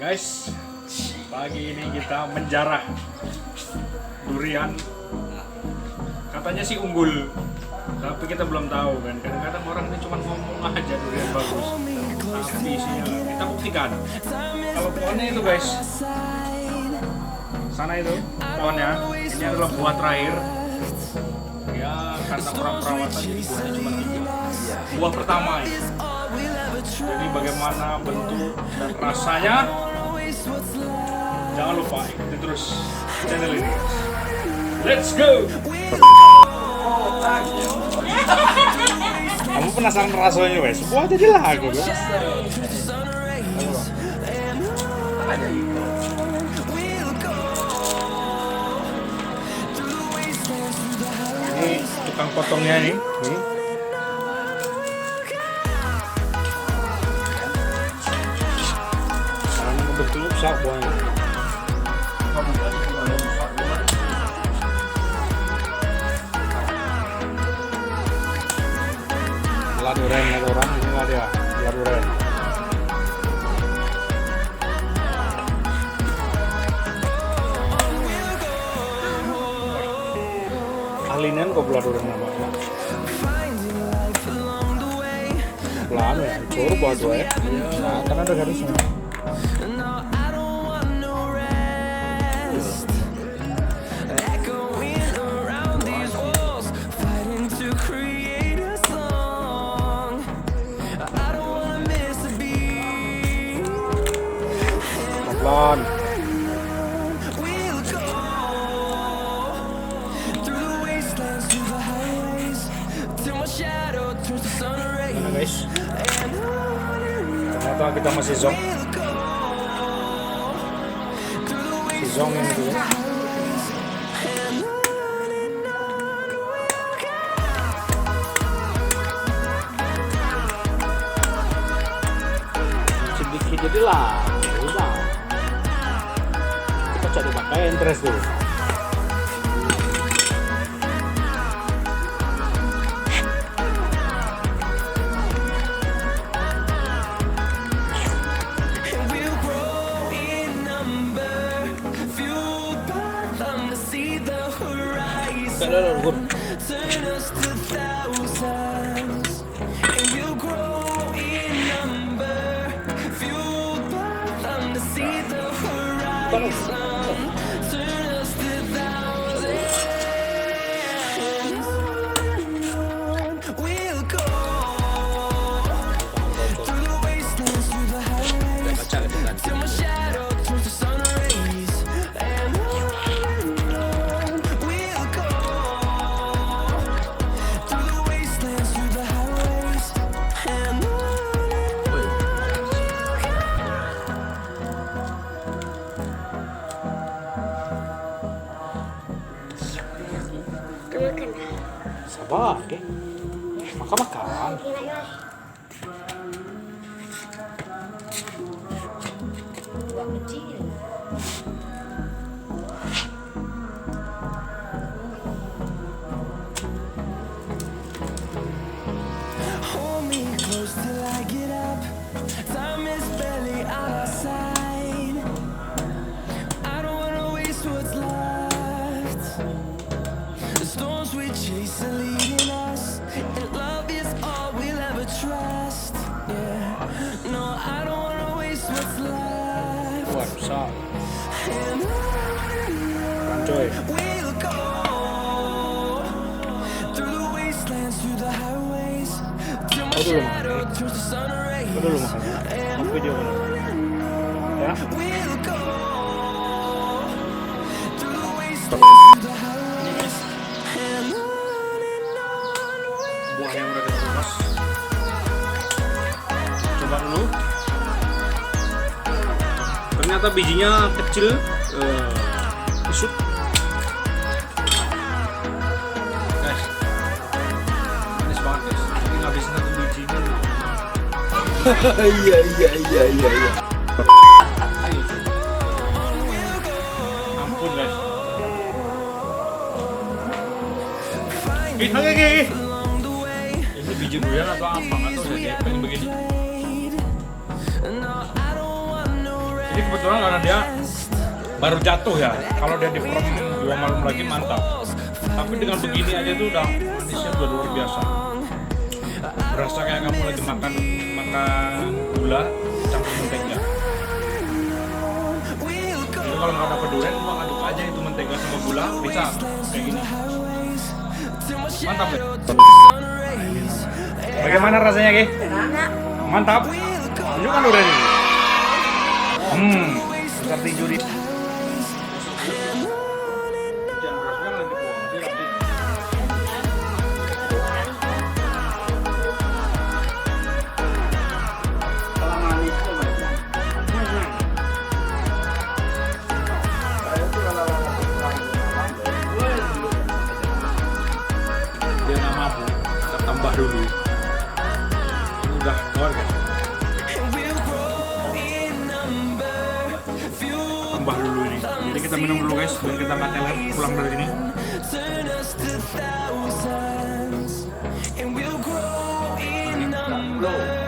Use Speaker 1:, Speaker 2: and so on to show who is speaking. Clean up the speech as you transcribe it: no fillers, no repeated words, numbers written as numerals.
Speaker 1: Guys, pagi ini kita menjarah durian. Katanya sih unggul, tapi kita belum tahu kan. Kadang-kadang orang ini cuma ngomong aja durian bagus, tapi isinya kita buktikan. Kalau pohonnya itu guys, sana itu pohonnya, ini adalah buah terakhir. Ya karena kurang perawatan jadi buahnya cuma 3. Buah pertama ini. Jadi bagaimana bentuk dan rasanya, jangan lupa ikuti terus channel ini. Let's go! Kamu penasaran rasanya wes? Wah jadi lagu guys. Ini tukang potongnya nih. Betul besar buahnya. Durian ini lah dia, durian. Ahlinan kok durian namanya. Pelan ya, curu buat gue. Nah, karena ada garisnya. Pelan. Mana guys? Ternyata kita masih zong. Si zong yang itu ya. Sedikit jadi lah. Cari pakai interest dulu. Sabar, oke? Makan.
Speaker 2: Buah kecil.
Speaker 3: Hold me close till I get up. Time is barely on our side. I don't wanna waste what's left. The storms we chase are leading us, and love is all we'll ever trust. Yeah, no, I don't wanna waste what's left.
Speaker 1: Wah, besar.
Speaker 3: And
Speaker 1: Coy.
Speaker 3: we'll go through the wastelands, through the highways, till my shadow turns to sun rays.
Speaker 1: Dulu makannya. Mau video kan? Ya.
Speaker 3: We'll go through the wastelands, through the highways, and on
Speaker 1: Buah yang udah dikupas. Coba dulu. Ternyata bijinya kecil. Isut. Guys, manis banget guys. Ini ngabisin satu bijinya. Iya. Ampun guys. Oke. Ini biji durian atau apa? Nggak tahu saya pengen begini. Ini kebetulan karena dia baru jatuh ya. Kalau dia diprem 2 malam lagi mantap. Tapi dengan begini aja tuh udah manisnya udah luar biasa. Berasa kayak kamu lagi makan gula campur mentega. Jadi kalau nggak dapat durian, cuma aduk aja itu mentega sama gula, bisa kayak gini. Mantap ya. Bagaimana rasanya, Ki?
Speaker 2: Enak.
Speaker 1: Mantap. Tunjukkan durian ini. Seperti juri. Dia nggak mampu, kita tambah dulu. Ini udah keluar kan? Tambah dulu ini. Jadi kita minum dulu guys, biar kita nggak teler pulang dari sini.
Speaker 3: And we'll grow in numbers.